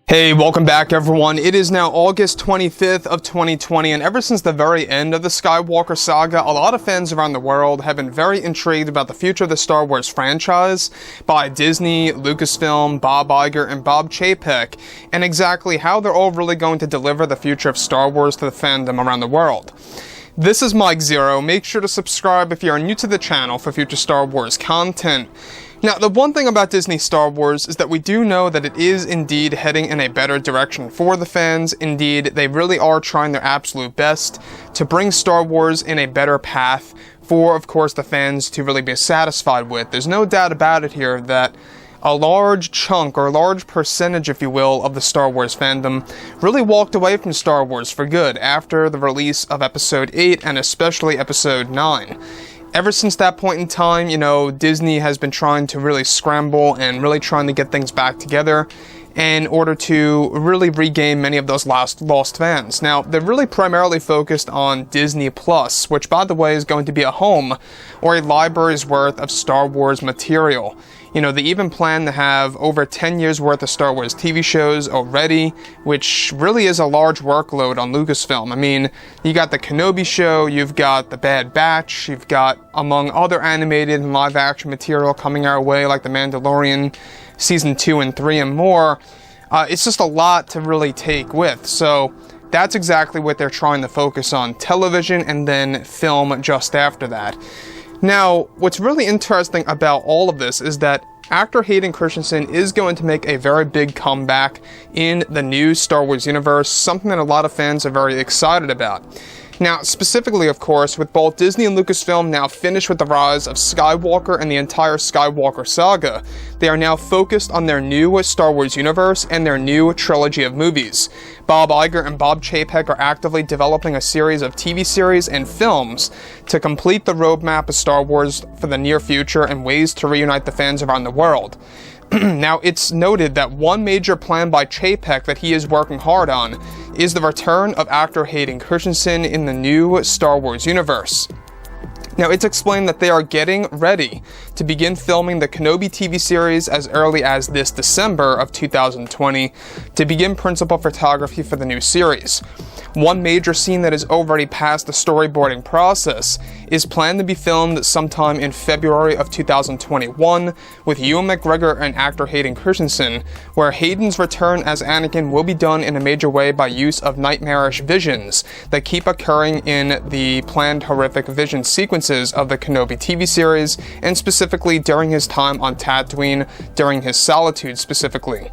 Hey, welcome back everyone. It is now August 25th of 2020, and ever since the very end of the Skywalker saga, a lot of fans around the world have been very intrigued about the future of the Star Wars franchise by Disney, LUCASFILM, Bob Iger, and Bob Chapek, and exactly how they're all really going to deliver the future of Star Wars to the fandom around the world. This is Mike Zero. Make sure to subscribe if you are new to the channel for future Star Wars content. Now, the one thing about Disney Star Wars is that we do know that it is indeed heading in a better direction for the fans. Indeed, they really are trying their absolute best to bring Star Wars in a better path for, of course, the fans to really be satisfied with. There's no doubt about it here that a large chunk, or a large percentage, if you will, of the Star Wars fandom really walked away from Star Wars for good after the release of Episode 8 and especially Episode 9. Ever since that point in time, Disney has been trying to really scramble and really trying to get things back together in order to really regain many of those lost fans. Now, they're really primarily focused on Disney Plus, which, by the way, is going to be a home or a library's worth of Star Wars material. They even plan to have over 10 years worth of Star Wars TV shows already, which really is a large workload on Lucasfilm. I mean, you got the Kenobi show, you've got the Bad Batch, you've got, among other animated and live-action material coming our way, like The Mandalorian, Season 2 and 3 and more. It's just a lot to really take with, so that's exactly what they're trying to focus on, television and then film just after that. Now, what's really interesting about all of this is that actor Hayden Christensen is going to make a very big comeback in the new Star Wars universe, something that a lot of fans are very excited about. Now, specifically, of course, with both Disney and Lucasfilm now finished with the rise of Skywalker and the entire Skywalker saga, they are now focused on their new Star Wars universe and their new trilogy of movies. Bob Iger and Bob Chapek are actively developing a series of TV series and films to complete the roadmap of Star Wars for the near future and ways to reunite the fans around the world. Now, it's noted that one major plan by Chapek that he is working hard on is the return of actor Hayden Christensen in the new Star Wars universe. Now, it's explained that they are getting ready to begin filming the Kenobi TV series as early as this December of 2020 to begin principal photography for the new series. One major scene that is already past the storyboarding process is planned to be filmed sometime in February of 2021 with Ewan McGregor and actor Hayden Christensen, where Hayden's return as Anakin will be done in a major way by use of nightmarish visions that keep occurring in the planned horrific vision sequences of the Kenobi TV series, and specifically during his time on Tatooine, during his solitude specifically.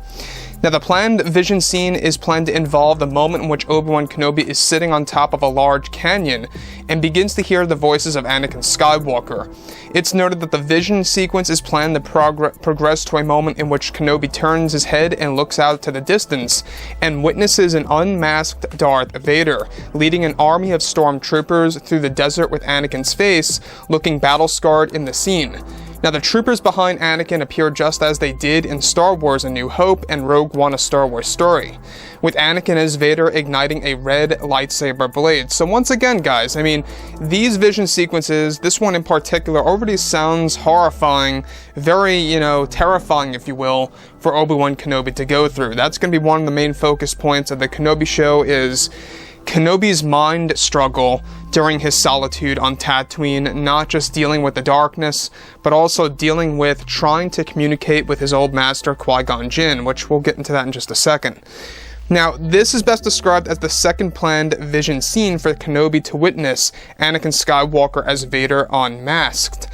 Now, the planned vision scene is planned to involve the moment in which Obi-Wan Kenobi is sitting on top of a large canyon and begins to hear the voices of Anakin Skywalker. It's noted that the vision sequence is planned to progress to a moment in which Kenobi turns his head and looks out to the distance and witnesses an unmasked Darth Vader leading an army of stormtroopers through the desert with Anakin's face looking battle-scarred in the scene. Now, the troopers behind Anakin appear just as they did in Star Wars A New Hope and Rogue One: A Star Wars Story, with Anakin as Vader igniting a red lightsaber blade. So once again, guys, I mean, these vision sequences, this one in particular, already sounds horrifying, very, terrifying, if you will, for Obi-Wan Kenobi to go through. That's going to be one of the main focus points of the Kenobi show, is Kenobi's mind struggle during his solitude on Tatooine, not just dealing with the darkness, but also dealing with trying to communicate with his old master, Qui-Gon Jinn, which we'll get into that in just a second. Now, this is best described as the second planned vision scene for Kenobi to witness Anakin Skywalker as Vader unmasked.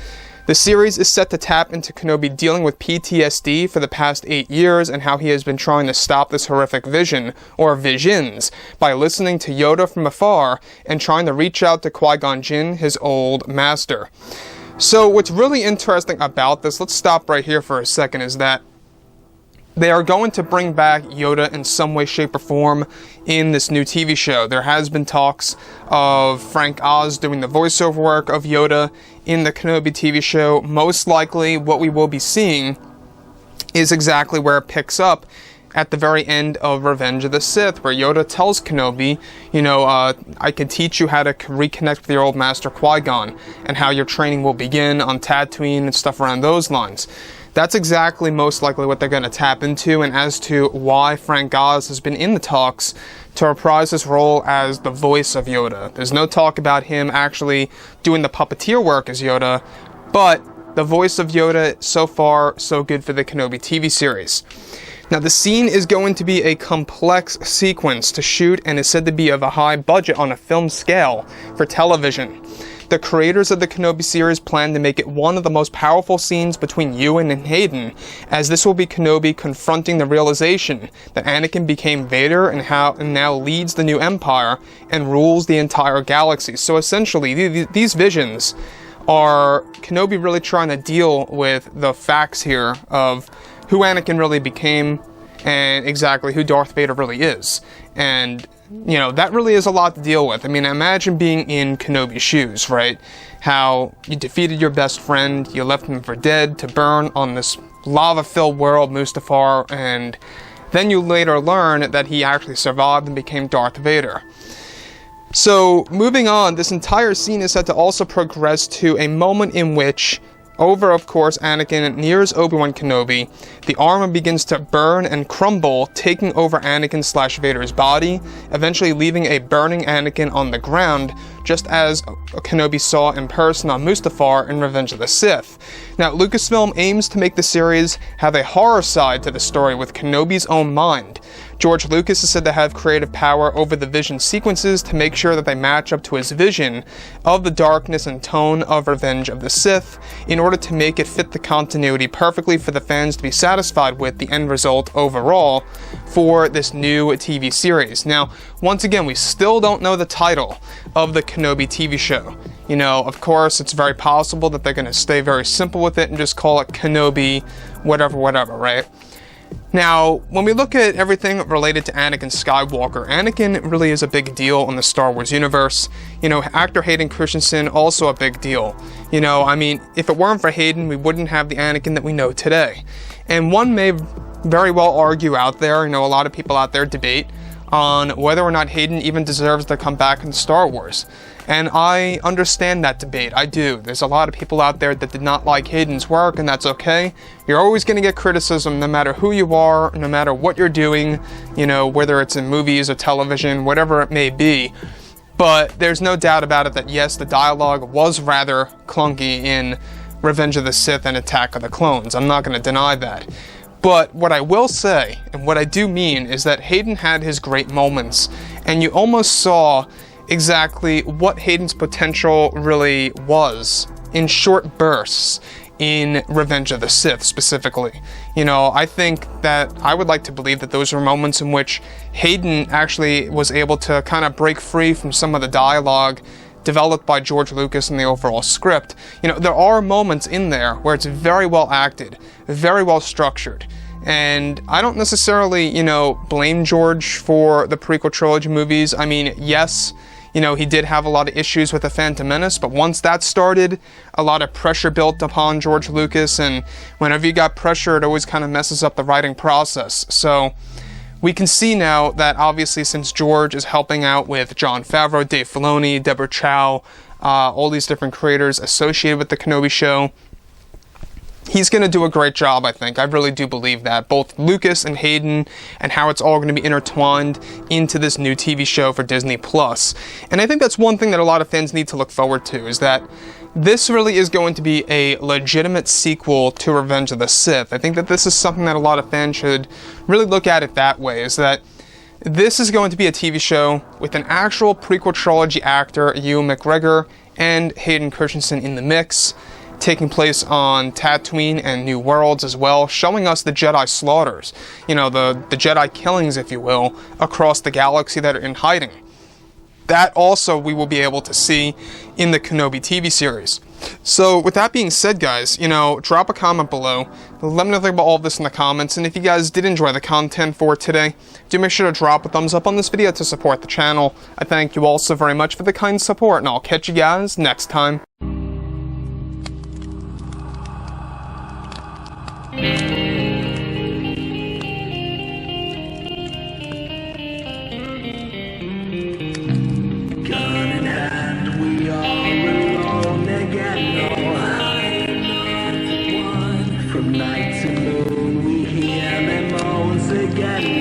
The series is set to tap into Kenobi dealing with PTSD for the past 8 years and how he has been trying to stop this horrific vision, or visions, by listening to Yoda from afar and trying to reach out to Qui-Gon Jinn, his old master. So what's really interesting about this, let's stop right here for a second, is that they are going to bring back Yoda in some way, shape, or form in this new TV show. There has been talks of Frank Oz doing the voiceover work of Yoda in the Kenobi TV show. Most likely what we will be seeing is exactly where it picks up at the very end of Revenge of the Sith, where Yoda tells Kenobi, I can teach you how to reconnect with your old master Qui-Gon, and how your training will begin on Tatooine and stuff around those lines. That's exactly most likely what they're going to tap into, and as to why Frank Oz has been in the talks to reprise his role as the voice of Yoda. There's no talk about him actually doing the puppeteer work as Yoda, but the voice of Yoda, so far, so good for the Kenobi TV series. Now, the scene is going to be a complex sequence to shoot and is said to be of a high budget on a film scale for television. The creators of the Kenobi series plan to make it one of the most powerful scenes between Ewan and Hayden, as this will be Kenobi confronting the realization that Anakin became Vader and now leads the new Empire and rules the entire galaxy. So essentially, these visions are Kenobi really trying to deal with the facts here of who Anakin really became and exactly who Darth Vader really is. And you know, that really is a lot to deal with. I mean, imagine being in Kenobi's shoes, right? How you defeated your best friend, you left him for dead to burn on this lava-filled world, Mustafar, and then you later learn that he actually survived and became Darth Vader. So, moving on, this entire scene is set to also progress to a moment in which, of course, Anakin nears Obi-Wan Kenobi, the armor begins to burn and crumble, taking over Anakin/Vader's body, eventually leaving a burning Anakin on the ground, just as Kenobi saw in person on Mustafar in Revenge of the Sith. Now, Lucasfilm aims to make the series have a horror side to the story with Kenobi's own mind. George Lucas is said to have creative power over the vision sequences to make sure that they match up to his vision of the darkness and tone of Revenge of the Sith in order to make it fit the continuity perfectly for the fans to be satisfied with the end result overall for this new TV series. Now, once again, we still don't know the title of the Kenobi TV show. You know, of course, it's very possible that they're going to stay very simple with it and just call it Kenobi whatever, right? Now, when we look at everything related to Anakin Skywalker, Anakin really is a big deal in the Star Wars universe. You know, actor Hayden Christensen, also a big deal. You know, I mean, if it weren't for Hayden, we wouldn't have the Anakin that we know today. And one may very well argue out there, you know, a lot of people out there debate on whether or not Hayden even deserves to come back in Star Wars. And I understand that debate, I do. There's a lot of people out there that did not like Hayden's work, and that's okay. You're always going to get criticism no matter who you are, no matter what you're doing, you know, whether it's in movies or television, whatever it may be. But there's no doubt about it that yes, the dialogue was rather clunky in Revenge of the Sith and Attack of the Clones. I'm not going to deny that. But what I will say, and what I do mean, is that Hayden had his great moments, and you almost saw exactly what Haydens Potential really was in short bursts in Revenge of the Sith specifically. You know, I think that I would like to believe that those were moments in which Hayden actually was able to kind of break free from some of the dialogue developed by George Lucas in the overall script. You know, there are moments in there where it's very well acted, very well structured. And I don't necessarily, you know, blame George for the prequel trilogy movies. I mean, yes, you know, he did have a lot of issues with The Phantom Menace, but once that started, a lot of pressure built upon George Lucas, and whenever you got pressure, it always kind of messes up the writing process. So we can see now that obviously since George is helping out with Jon Favreau, Dave Filoni, Deborah Chow, all these different creators associated with the Kenobi show, he's going to do a great job, I think. I really do believe that. Both Lucas and Hayden, and how it's all going to be intertwined into this new TV show for Disney+. And I think that's one thing that a lot of fans need to look forward to, is that this really is going to be a legitimate sequel to Revenge of the Sith. I think that this is something that a lot of fans should really look at it that way, is that this is going to be a TV show with an actual prequel trilogy actor, Ewan McGregor, and Hayden Christensen in the mix, taking place on Tatooine and New Worlds as well, showing us the Jedi slaughters, you know, the Jedi killings, if you will, across the galaxy that are in hiding. That also we will be able to see in the Kenobi TV series. So with that being said, guys, you know, drop a comment below. Let me know about all of this in the comments, and if you guys did enjoy the content for today, do make sure to drop a thumbs up on this video to support the channel. I thank you all so very much for the kind support, and I'll catch you guys next time. From night to moon we hear their moans again.